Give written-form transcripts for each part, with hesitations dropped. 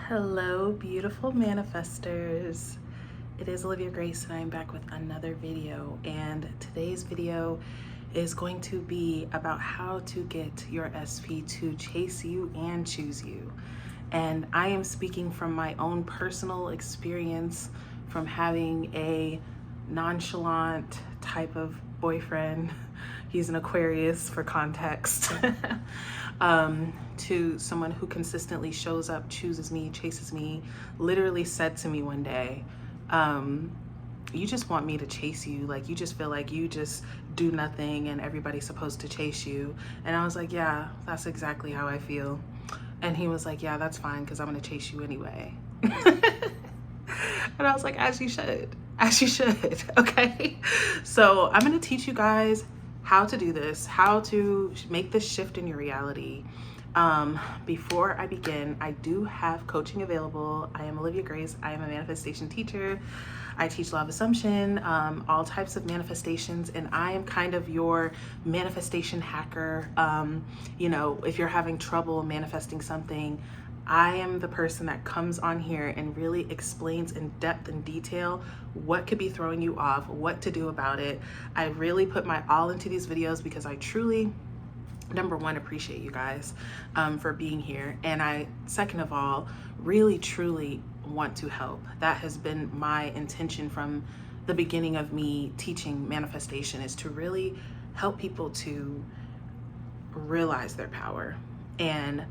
Hello, beautiful manifestors. It is Olivia Grace, and I'm back with another video. And today's video is going to be about how to get your SP to chase you and choose you. And I am speaking from my own personal experience from having a nonchalant type of boyfriend. He's an Aquarius for context. To someone who consistently shows up, chooses me, chases me, literally said to me one day, you just want me to chase you. Like, you just feel like you just do nothing and everybody's supposed to chase you. And I was like, yeah, that's exactly how I feel. And he was like, yeah, that's fine, because I'm going to chase you anyway. And I was like, as you should, okay? So I'm going to teach you guys how to do this, how to make this shift in your reality. Before I begin, I do have coaching available. I am Olivia Grace. I am a manifestation teacher. I teach law of assumption, all types of manifestations, and I am kind of your manifestation hacker. You know, if you're having trouble manifesting something, I am the person that comes on here and really explains in depth and detail what could be throwing you off, what to do about it. I really put my all into these videos because I truly, number one, appreciate you guys for being here. And I, second of all, really, truly want to help. That has been my intention from the beginning of me teaching manifestation, is to really help people to realize their power. And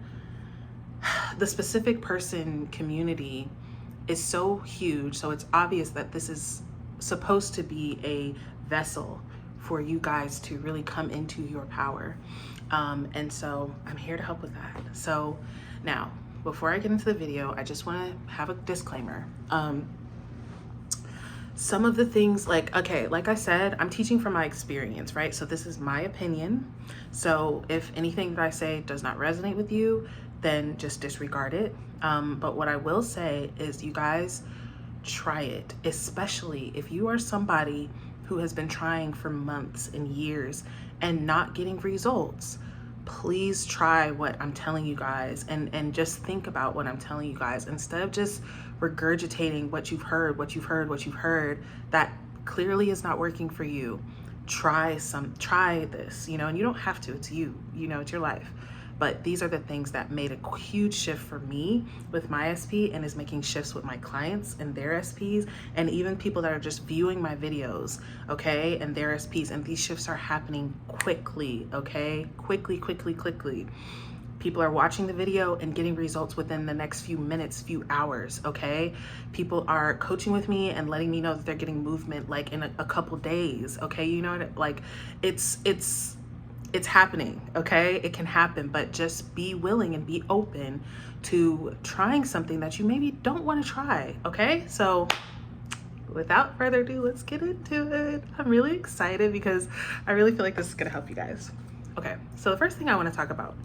the specific person community is so huge, so it's obvious that this is supposed to be a vessel for you guys to really come into your power. And so I'm here to help with that. So now, before I get into the video, I just want to have a disclaimer. Some of the things, like I said, I'm teaching from my experience, right? So this is my opinion. So if anything that I say does not resonate with you, then just disregard it. But what I will say is, you guys, try it, especially if you are somebody who has been trying for months and years and not getting results. Please try what I'm telling you guys, and just think about what I'm telling you guys, instead of just regurgitating what you've heard, that clearly is not working for you. Try this, you know, and you don't have to, it's you, you know, it's your life. But these are the things that made a huge shift for me with my SP, and is making shifts with my clients and their SPs, and even people that are just viewing my videos, okay, and their SPs. And these shifts are happening quickly, okay? Quickly. People are watching the video and getting results within the next few minutes, few hours, okay? People are coaching with me and letting me know that they're getting movement like in a couple days, okay? You know, like it's happening, okay? It can happen, but just be willing and be open to trying something that you maybe don't want to try, okay? So without further ado, let's get into it. I'm really excited because I really feel like this is gonna help you guys. Okay, so the first thing I want to talk about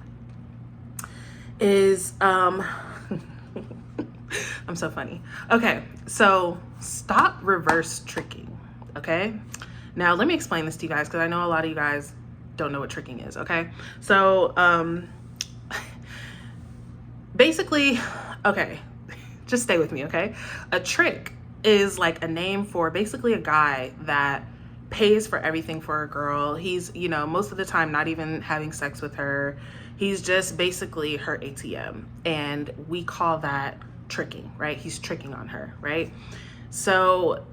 is, I'm so funny. Okay, so stop reverse tricking, okay? Now, let me explain this to you guys, because I know a lot of you guys don't know what tricking is, okay? So basically, okay, just stay with me, okay? A trick is like a name for basically a guy that pays for everything for a girl. He's, you know, most of the time not even having sex with her. He's just basically her ATM, and we call that tricking, right? He's tricking on her, right? So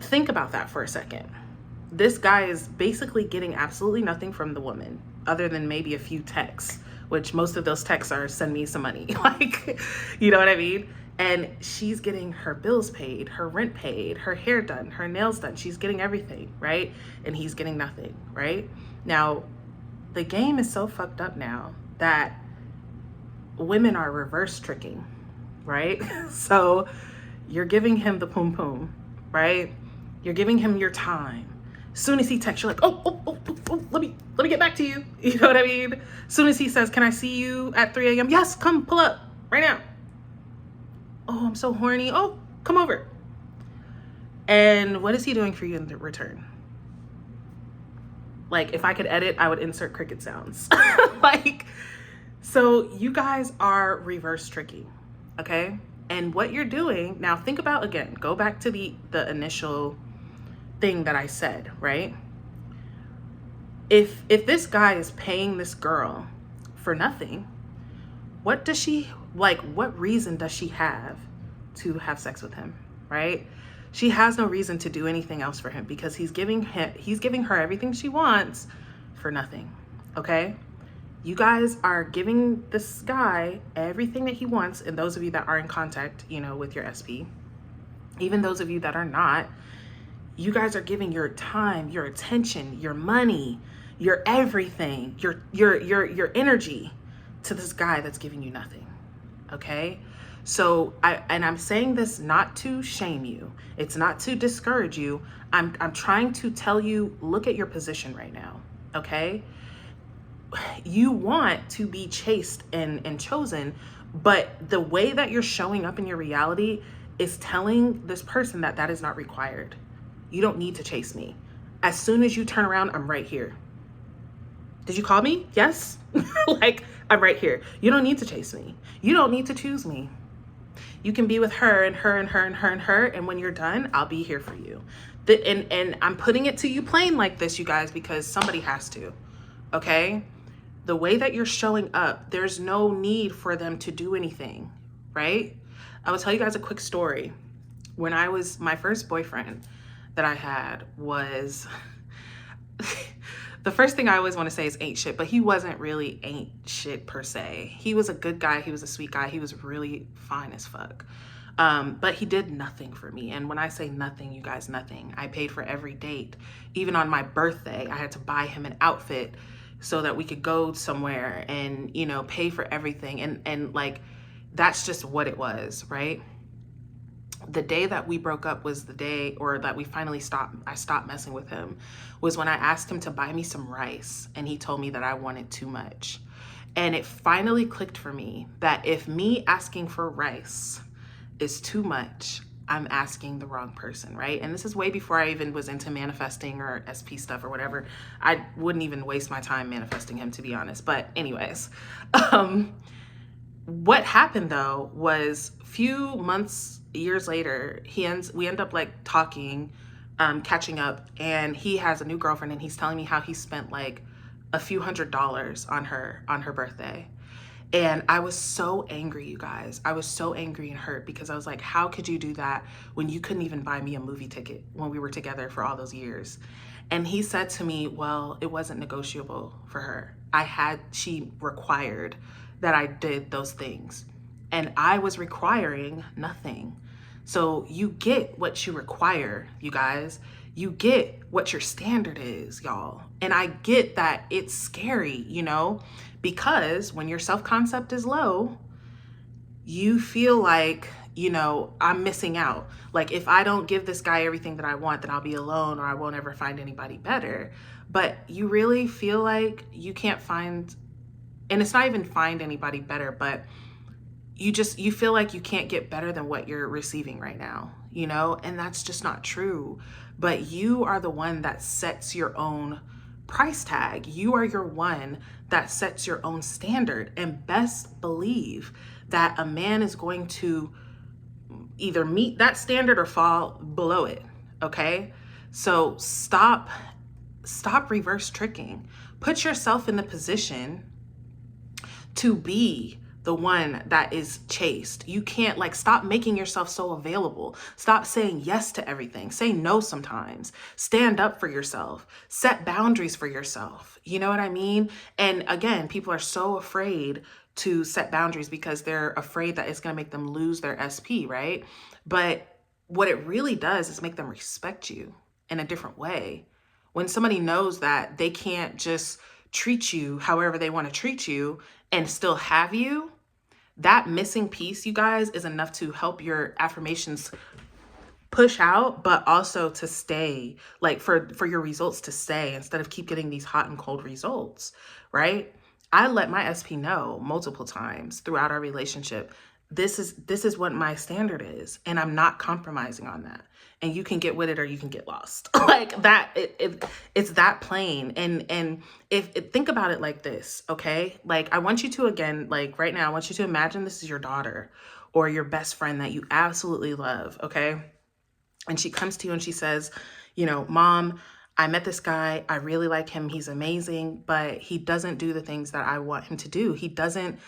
think about that for a second. This guy is basically getting absolutely nothing from the woman, other than maybe a few texts, which most of those texts are send me some money. Like, you know what I mean? And she's getting her bills paid, her rent paid, her hair done, her nails done. She's getting everything, right? And he's getting nothing, right? Now, the game is so fucked up now that women are reverse tricking, right? So you're giving him the pum pum, right? You're giving him your time. As soon as he texts, you're like, oh, let me get back to you. You know what I mean? As soon as he says, can I see you at 3 a.m.? Yes, come pull up right now. Oh, I'm so horny. Oh, come over. And what is he doing for you in return? Like, if I could edit, I would insert cricket sounds. Like, so you guys are reverse tricking, okay? And what you're doing now, think about, again, go back to the initial thing that I said, right? If this guy is paying this girl for nothing, what does she, like, what reason does she have to have sex with him, right? She has no reason to do anything else for him because he's giving her everything she wants for nothing, okay? You guys are giving this guy everything that he wants, and those of you that are in contact, you know, with your SP, even those of you that are not, you guys are giving your time, your attention, your money, your everything, your energy to this guy that's giving you nothing, okay? So I'm saying this not to shame you. It's not to discourage you. I'm trying to tell you, look at your position right now, okay? You want to be chased and chosen, but the way that you're showing up in your reality is telling this person that that is not required. You don't need to chase me. As soon as you turn around, I'm right here. Did you call me? Yes? Like, I'm right here. You don't need to chase me. You don't need to choose me. You can be with her and her and her and her and her, and when you're done, I'll be here for you. And I'm putting it to you plain like this, you guys, because somebody has to, okay? The way that you're showing up, there's no need for them to do anything, right? I will tell you guys a quick story. When I was, my first boyfriend that I had was, the first thing I always want to say is ain't shit, but he wasn't really ain't shit per se. He was a good guy. He was a sweet guy. He was really fine as fuck. But he did nothing for me. And when I say nothing, you guys, nothing. I paid for every date. Even on my birthday, I had to buy him an outfit so that we could go somewhere and, you know, pay for everything. And like, that's just what it was, right? The day that we broke up was the day, or that we finally I stopped messing with him, was when I asked him to buy me some rice and he told me that I wanted too much. And it finally clicked for me that if me asking for rice is too much, I'm asking the wrong person, right? And this is way before I even was into manifesting or SP stuff or whatever. I wouldn't even waste my time manifesting him, to be honest. But anyways, what happened though was few months, years later, we end up like talking, catching up, and he has a new girlfriend, and he's telling me how he spent like a few $100s on her birthday. And I was so angry, you guys. I was so angry and hurt because I was like, how could you do that when you couldn't even buy me a movie ticket when we were together for all those years? And he said to me, well, it wasn't negotiable for her. She required that I did those things. And I was requiring nothing. So you get what you require, you guys. You get what your standard is, y'all. And I get that it's scary, you know, because when your self-concept is low, you feel like, you know, I'm missing out. Like, if I don't give this guy everything that I want, then I'll be alone or I won't ever find anybody better. But you really feel like you can't find, and it's not even find anybody better, but you feel like you can't get better than what you're receiving right now, you know? And that's just not true. But you are the one that sets your own price tag. You are your one that sets your own standard, and best believe that a man is going to either meet that standard or fall below it, okay? So stop reverse tricking. Put yourself in the position to be the one that is chased. You can't, like, stop making yourself so available. Stop saying yes to everything. Say no sometimes. Stand up for yourself. Set boundaries for yourself. You know what I mean? And again, people are so afraid to set boundaries because they're afraid that it's going to make them lose their SP, right? But what it really does is make them respect you in a different way. When somebody knows that they can't just treat you however they want to treat you and still have you, that missing piece, you guys, is enough to help your affirmations push out, but also to stay, like for your results to stay instead of keep getting these hot and cold results, right? I let my SP know multiple times throughout our relationship, this is what my standard is, and I'm not compromising on that. And you can get with it or you can get lost. Like that, it's that plain. And if think about it like this, okay? Like I want you to, again, like right now, I want you to imagine this is your daughter or your best friend that you absolutely love, okay? And she comes to you and she says, you know, Mom, I met this guy. I really like him. He's amazing, but he doesn't do the things that I want him to do. He doesn't,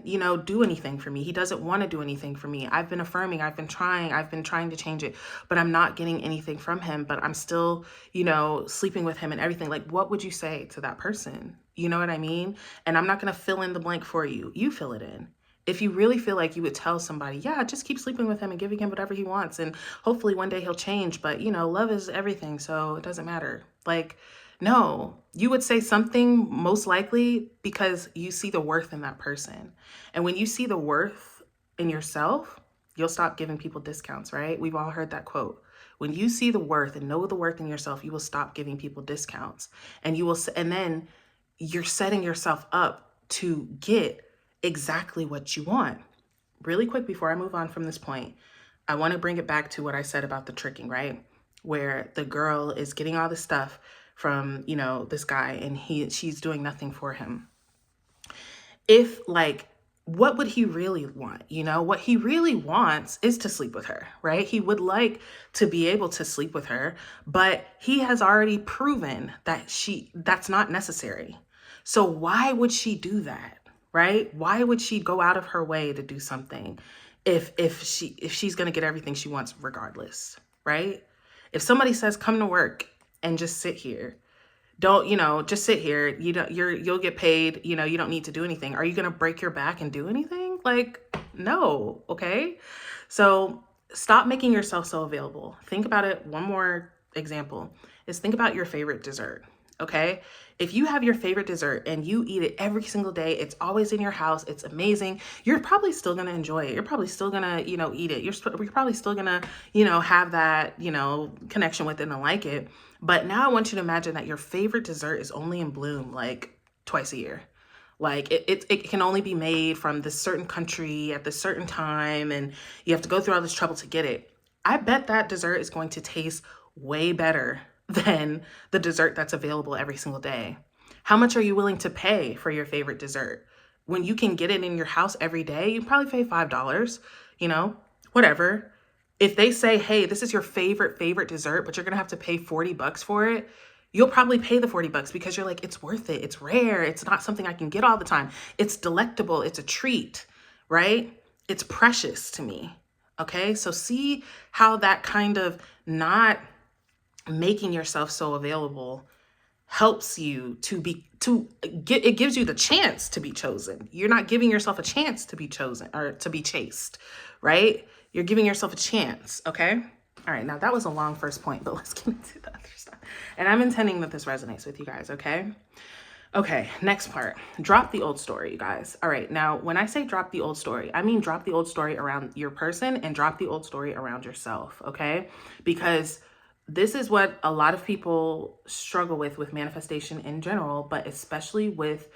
you know, do anything for me. He doesn't want to do anything for me. I've been affirming, I've been trying to change it, but I'm not getting anything from him, but I'm still, you know, sleeping with him and everything. Like, what would you say to that person? You know what I mean? And I'm not going to fill in the blank for you. You fill it in. If you really feel like you would tell somebody, yeah, just keep sleeping with him and giving him whatever he wants, and hopefully one day he'll change, but you know, love is everything, so it doesn't matter. Like, no, you would say something most likely because you see the worth in that person. And when you see the worth in yourself, you'll stop giving people discounts, right? We've all heard that quote. When you see the worth and know the worth in yourself, you will stop giving people discounts. And you will, and then you're setting yourself up to get exactly what you want. Really quick before I move on from this point, I want to bring it back to what I said about the tricking, right? Where the girl is getting all this stuff from, you know, this guy, and she's doing nothing for him. If like, what would he really want? You know, what he really wants is to sleep with her, right? He would like to be able to sleep with her, but he has already proven that that's not necessary. So why would she do that? Right? Why would she go out of her way to do something if she's going to get everything she wants regardless, right? If somebody says come to work and just sit here, don't, you know, just sit here, you'll get paid, you know, you don't need to do anything. Are you going to break your back and do anything? Like, no, okay? So stop making yourself so available. Think about it. One more example is think about your favorite dessert. Okay. If you have your favorite dessert and you eat it every single day, it's always in your house, it's amazing, you're probably still going to enjoy it. You're probably still going to, you know, eat it. You're probably still going to, you know, have that, you know, connection with it and like it. But now I want you to imagine that your favorite dessert is only in bloom like twice a year. Like it can only be made from this certain country at this certain time, and you have to go through all this trouble to get it. I bet that dessert is going to taste way better than the dessert that's available every single day. How much are you willing to pay for your favorite dessert? When you can get it in your house every day, you probably pay $5, you know, whatever. If they say, hey, this is your favorite dessert, but you're going to have to pay $40 for it, you'll probably pay the $40 because you're like, it's worth it. It's rare. It's not something I can get all the time. It's delectable. It's a treat, right? It's precious to me. Okay. So see how that kind of not making yourself so available helps you to get, it gives you the chance to be chosen. You're not giving yourself a chance to be chosen or to be chased, right? You're giving yourself a chance. Okay. All right. Now that was a long first point, but let's get into the other stuff. And I'm intending that this resonates with you guys. Okay. Okay. Next part, drop the old story, you guys. All right. Now, when I say drop the old story, I mean, drop the old story around your person and drop the old story around yourself. Okay. Because this is what a lot of people struggle with manifestation in general, but especially with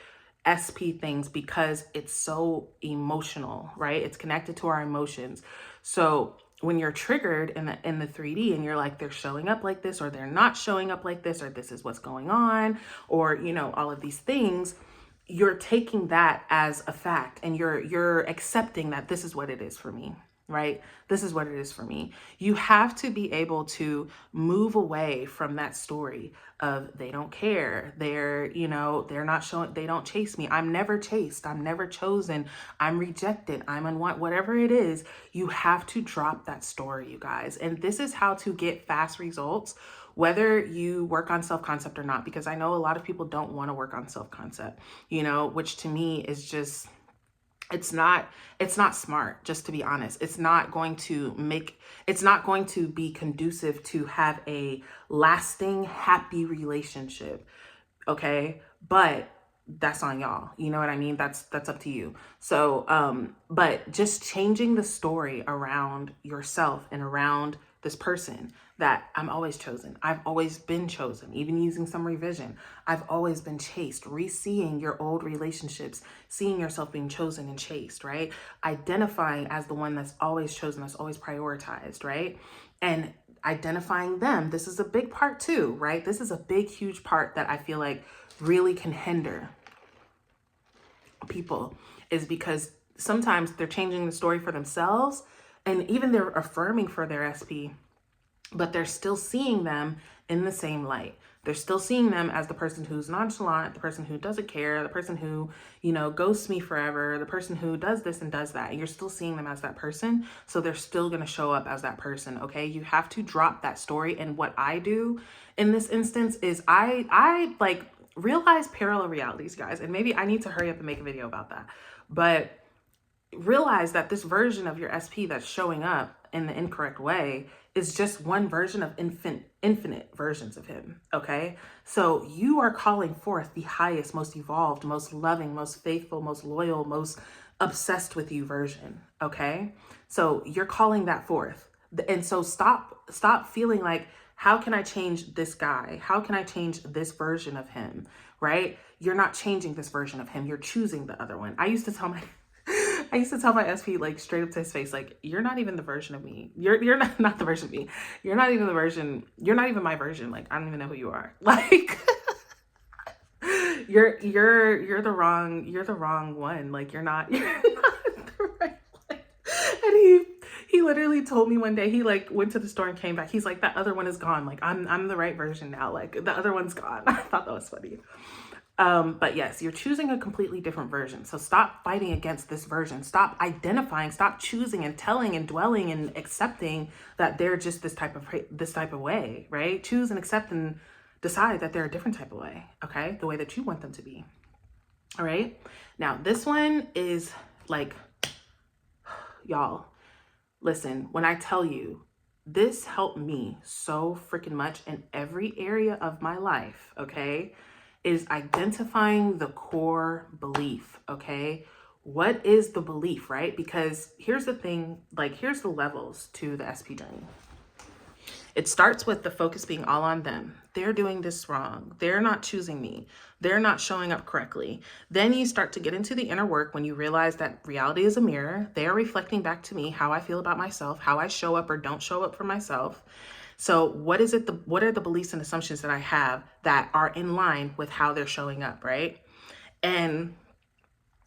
SP things, because it's so emotional, right? It's connected to our emotions. So when you're triggered in the 3D and you're like, they're showing up like this, or they're not showing up like this, or this is what's going on, or, you know, all of these things, you're taking that as a fact and you're accepting that this is what it is for me. Right? This is what it is for me. You have to be able to move away from that story of they don't care. They're, you know, they're not showing, they don't chase me. I'm never chased. I'm never chosen. I'm rejected. I'm unwanted. Whatever it is, you have to drop that story, you guys. And this is how to get fast results, whether you work on self-concept or not, because I know a lot of people don't want to work on self-concept, you know, which to me is just, it's not smart, just to be honest. It's not going to be conducive to have a lasting, happy relationship. Okay. But that's on y'all. You know what I mean? That's up to you. So, but just changing the story around yourself and around this person, that I'm always chosen. I've always been chosen, even using some revision. I've always been chased, re-seeing your old relationships, seeing yourself being chosen and chased, right? Identifying as the one that's always chosen, that's always prioritized, right? And identifying them. This is a big part too, right? This is a big, huge part that I feel like really can hinder people, is because sometimes they're changing the story for themselves and even they're affirming for their SP, but they're still seeing them in the same light. They're still seeing them as the person who's nonchalant, the person who doesn't care, the person who, ghosts me forever, the person who does this and does that. You're still seeing them as that person. So they're still going to show up as that person. Okay. You have to drop that story. And what I do in this instance is I like realize parallel realities, guys. And maybe I need to hurry up and make a video about that. But realize that this version of your SP that's showing up in the incorrect way is just one version of infinite versions of him, okay? So you are calling forth the highest, most evolved, most loving, most faithful, most loyal, most obsessed with you version, okay? So you're calling that forth. And so stop feeling like, how can I change this guy? How can I change this version of him, right? You're not changing this version of him. You're choosing the other one. I used to tell my SP like straight up to his face, like, you're not even the version of me. You're not the version of me. You're not even my version. Like, I don't even know who you are. Like, you're the wrong one. Like, you're not the right one. And he literally told me one day, he like went to the store and came back. He's like, that other one is gone. Like, I'm the right version now. Like, the other one's gone. I thought that was funny. But yes, you're choosing a completely different version. So stop fighting against this version. Stop identifying, stop choosing and telling and dwelling and accepting that they're just this type of way, right? Choose and accept and decide that they're a different type of way. Okay. The way that you want them to be. All right. Now this one is like, y'all, listen, when I tell you, this helped me so freaking much in every area of my life. Okay. Is identifying the core belief, okay? What is the belief, right? Because here's the thing, like, here's the levels to the SP journey. It starts with the focus being all on them. They're doing this wrong. They're not choosing me. They're not showing up correctly. Then you start to get into the inner work when you realize that reality is a mirror. They are reflecting back to me how I feel about myself, how I show up or don't show up for myself. So what are the beliefs and assumptions that I have that are in line with how they're showing up, right? And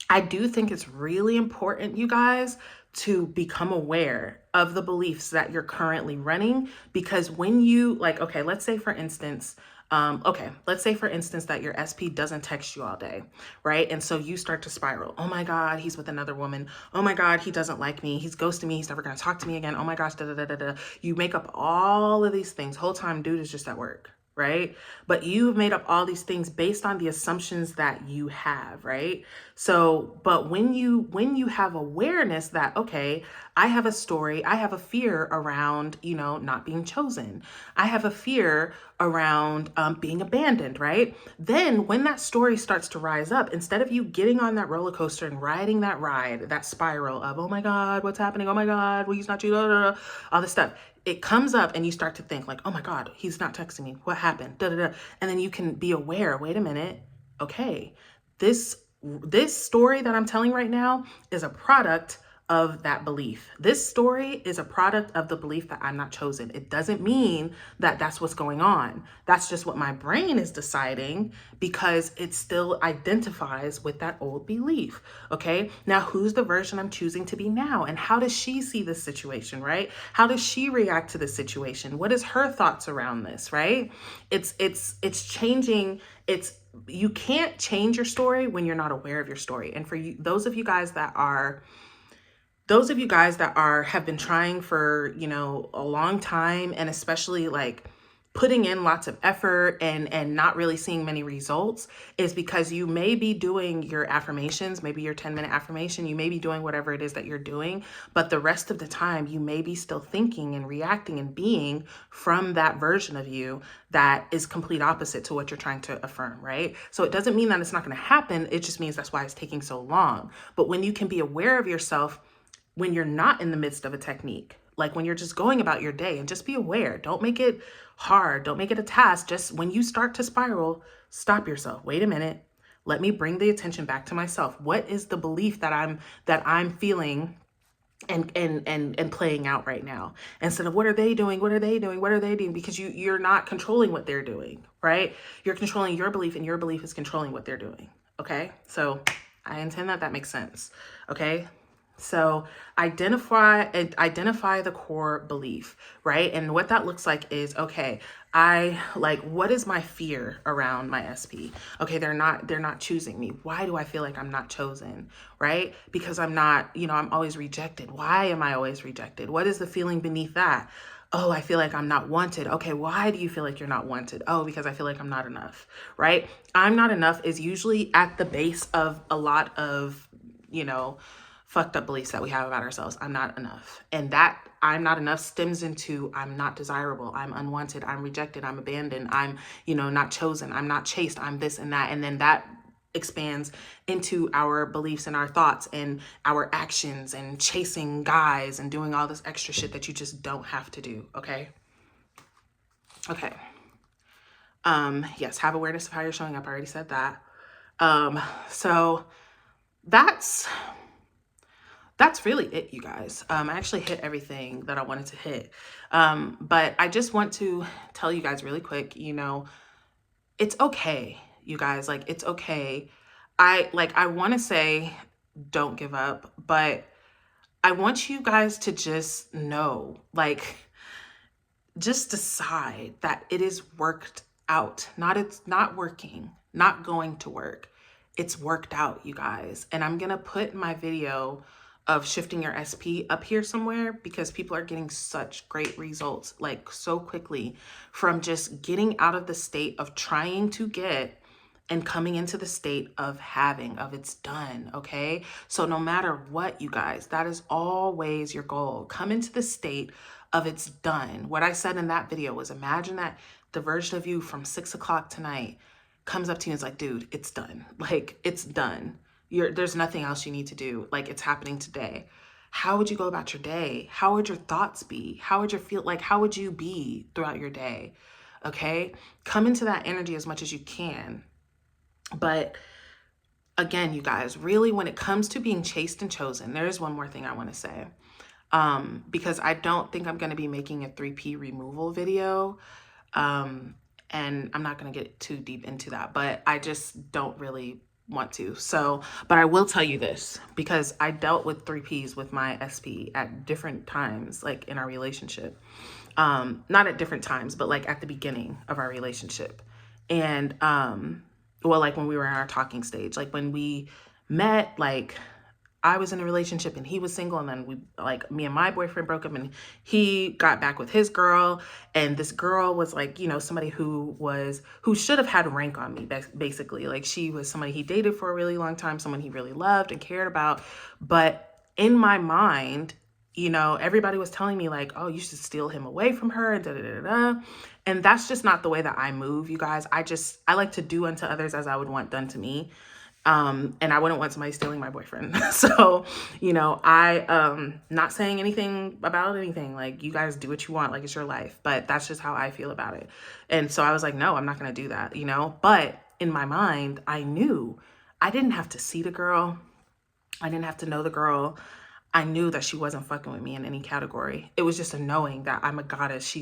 I do think it's really important, you guys, to become aware of the beliefs that you're currently running, because when you let's say for instance that your SP doesn't text you all day, right? And so you start to spiral. Oh my God, he's with another woman. Oh my God, he doesn't like me. He's ghosting me. He's never going to talk to me again. Oh my gosh, da da da da da. You make up all of these things. Whole time, dude is just at work, right? But you've made up all these things based on the assumptions that you have, right? So, but when you have awareness that, okay, I have a story, I have a fear around, not being chosen. I have a fear around being abandoned, right? Then when that story starts to rise up, instead of you getting on that roller coaster and riding that ride, that spiral of, oh my God, what's happening? Oh my God, well, he's not you, all this stuff. It comes up and you start to think like, oh my God, he's not texting me. What happened? Da, da, da. And then you can be aware, wait a minute. Okay, this story that I'm telling right now is a product of that belief. This story is a product of the belief that I'm not chosen. It doesn't mean that that's what's going on. That's just what my brain is deciding because it still identifies with that old belief. Okay. Now, who's the version I'm choosing to be now? And how does she see this situation, right? How does she react to this situation? What is her thoughts around this, right? It's changing. You can't change your story when you're not aware of your story. And for you, those of you guys that have been trying for, a long time, and especially like putting in lots of effort and not really seeing many results, is because you may be doing your affirmations, maybe your 10-minute affirmation, you may be doing whatever it is that you're doing, but the rest of the time you may be still thinking and reacting and being from that version of you that is complete opposite to what you're trying to affirm, right? So it doesn't mean that it's not going to happen. It just means that's why it's taking so long. But when you can be aware of yourself when you're not in the midst of a technique, like when you're just going about your day, and just be aware. Don't make it hard. Don't make it a task. Just when you start to spiral, stop yourself. Wait a minute. Let me bring the attention back to myself. What is the belief that I'm feeling and playing out right now, instead of what are they doing, what are they doing, what are they doing? Because you're not controlling what they're doing, right? You're controlling your belief, and your belief is controlling what they're doing. Okay, so I intend that makes sense. Okay, so identify the core belief, right? And what that looks like is, okay, what is my fear around my SP? Okay, they're not choosing me. Why do I feel like I'm not chosen, right? Because I'm not, I'm always rejected. Why am I always rejected? What is the feeling beneath that? Oh, I feel like I'm not wanted. Okay, why do you feel like you're not wanted? Oh, because I feel like I'm not enough, right? I'm not enough is usually at the base of a lot of, fucked up beliefs that we have about ourselves. I'm not enough. And that I'm not enough stems into I'm not desirable. I'm unwanted. I'm rejected. I'm abandoned. I'm, not chosen. I'm not chased. I'm this and that. And then that expands into our beliefs and our thoughts and our actions and chasing guys and doing all this extra shit that you just don't have to do. Okay. Okay. Yes. Have awareness of how you're showing up. I already said that. So that's really it, you guys. I actually hit everything that I wanted to hit. But I just want to tell you guys really quick, it's okay, you guys, like, it's okay. I want to say don't give up, but I want you guys to just know, just decide that it is worked out. It's not working, not going to work. It's worked out, you guys. And I'm going to put my video of shifting your SP up here somewhere, because people are getting such great results, so quickly, from just getting out of the state of trying to get and coming into the state of having, of it's done. Okay. So no matter what, you guys, that is always your goal. Come into the state of it's done. What I said in that video was, imagine that the version of you from 6 o'clock tonight comes up to you and is like, dude, it's done. It's done. There's nothing else you need to do. It's happening today. How would you go about your day? How would your thoughts be? How would you feel? How would you be throughout your day? Okay. Come into that energy as much as you can. But again, you guys, really, when it comes to being chased and chosen, there is one more thing I want to say. Because I don't think I'm going to be making a 3P removal video. And I'm not going to get too deep into that, but I just don't really want to. So, but I will tell you this, because I dealt with 3Ps with my SP at different times, in our relationship. Not at different times, but at the beginning of our relationship. And, when we were in our talking stage, when we met, I was in a relationship and he was single, and then me and my boyfriend broke up, and he got back with his girl, and this girl was somebody who should have had rank on me, basically. She was somebody he dated for a really long time, someone he really loved and cared about. But in my mind, everybody was telling me oh, you should steal him away from her, and da da da da. And that's just not the way that I move, you guys. I like to do unto others as I would want done to me. And I wouldn't want somebody stealing my boyfriend. So, I, not saying anything about anything, you guys do what you want, it's your life, but that's just how I feel about it. And so I was like, no, I'm not going to do that, but in my mind, I knew I didn't have to see the girl. I didn't have to know the girl. I knew that she wasn't fucking with me in any category. It was just a knowing that I'm a goddess.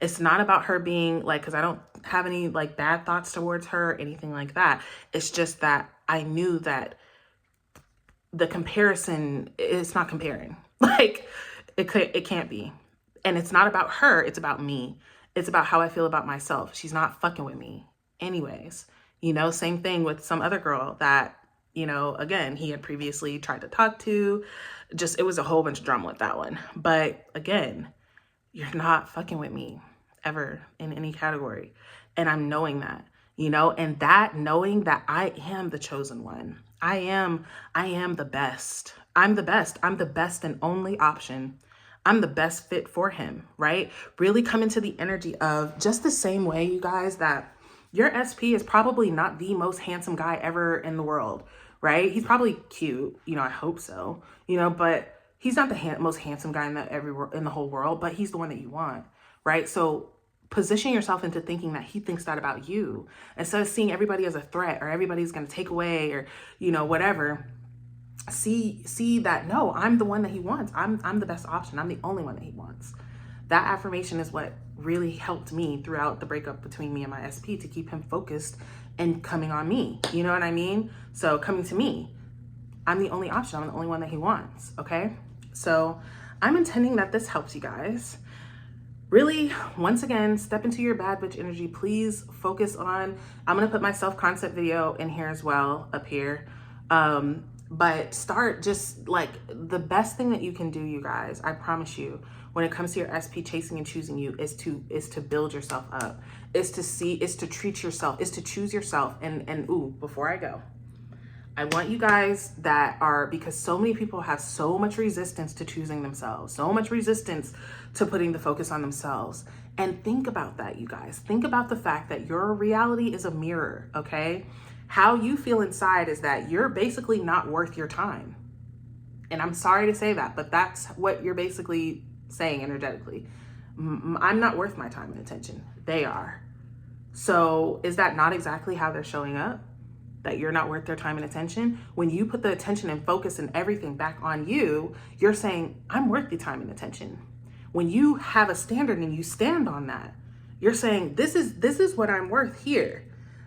It's not about her being because I don't have any bad thoughts towards her, anything like that. It's just that I knew that the comparison, it's not comparing. It can't be. And it's not about her. It's about me. It's about how I feel about myself. She's not fucking with me anyways. Same thing with some other girl that, again, he had previously tried to talk to. It was a whole bunch of drama with that one. But again, you're not fucking with me ever in any category. And I'm knowing that, and that knowing that I am the chosen one. I am the best. I'm the best. I'm the best and only option. I'm the best fit for him, right? Really come into the energy of just the same way, you guys, that your SP is probably not the most handsome guy ever in the world, right? He's probably cute, I hope so, but he's not the most handsome guy in the whole world, but he's the one that you want, right? So position yourself into thinking that he thinks that about you, instead of seeing everybody as a threat or everybody's going to take away or, you know, whatever. See that, no, I'm the one that he wants. I'm the best option. I'm the only one that he wants. That affirmation is what really helped me throughout the breakup between me and my SP, to keep him focused and coming on me. You know what I mean? So coming to me, I'm the only option. I'm the only one that he wants. Okay. So I'm intending that this helps you guys. Really, once again, step into your bad bitch energy. Please focus on, I'm going to put my self-concept video in here as well, up here. But start, just like, the best thing that you can do, you guys, I promise you, when it comes to your SP chasing and choosing you, is to build yourself up, is to treat yourself, is to choose yourself. And ooh, before I go, I want you guys that are, because so many people have so much resistance to choosing themselves, so much resistance to putting the focus on themselves. And think about that, you guys. Think about the fact that your reality is a mirror, okay? How you feel inside is that you're basically not worth your time. And I'm sorry to say that, but that's what you're basically saying energetically. I'm not worth my time and attention. They are. So is that not exactly how they're showing up? That you're not worth their time and attention? When you put the attention and focus and everything back on you, you're saying, I'm worth the time and attention. When you have a standard and you stand on that, you're saying, this is what I'm worth here.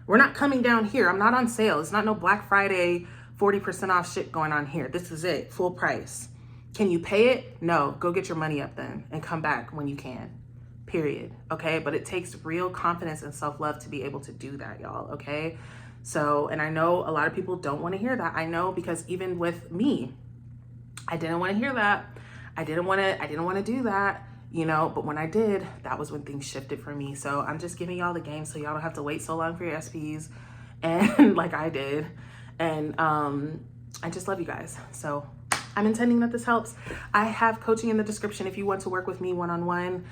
We're not coming down here. I'm not on sale. It's not no Black Friday 40% off shit going on here. This is it, full price. Can you pay it? No, go get your money up then and come back when you can, period. Okay, but it takes real confidence and self-love to be able to do that, y'all, okay? So, and I know a lot of people don't want to hear that. I know, because even with me, I didn't want to hear that. I didn't want to do that, you know, but when I did, that was when things shifted for me. So I'm just giving y'all the game so y'all don't have to wait so long for your SPs, and like I did. And I just love you guys. So I'm intending that this helps. I have coaching in the description. If you want to work with me one-on-one,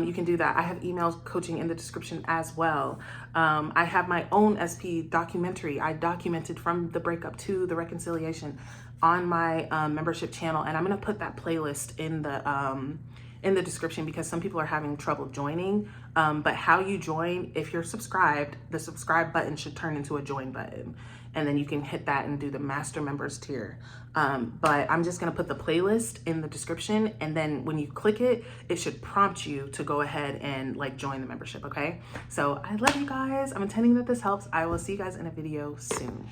you can do that. I have email coaching in the description as well. I have my own SP documentary. I documented from the breakup to the reconciliation on my membership channel. And I'm going to put that playlist in the description, because some people are having trouble joining. But how you join, if you're subscribed, the subscribe button should turn into a join button. And then you can hit that and do the master members tier. But I'm just gonna put the playlist in the description, and then when you click it, it should prompt you to go ahead and like join the membership, okay? So I love you guys. I'm intending that this helps. I will see you guys in a video soon.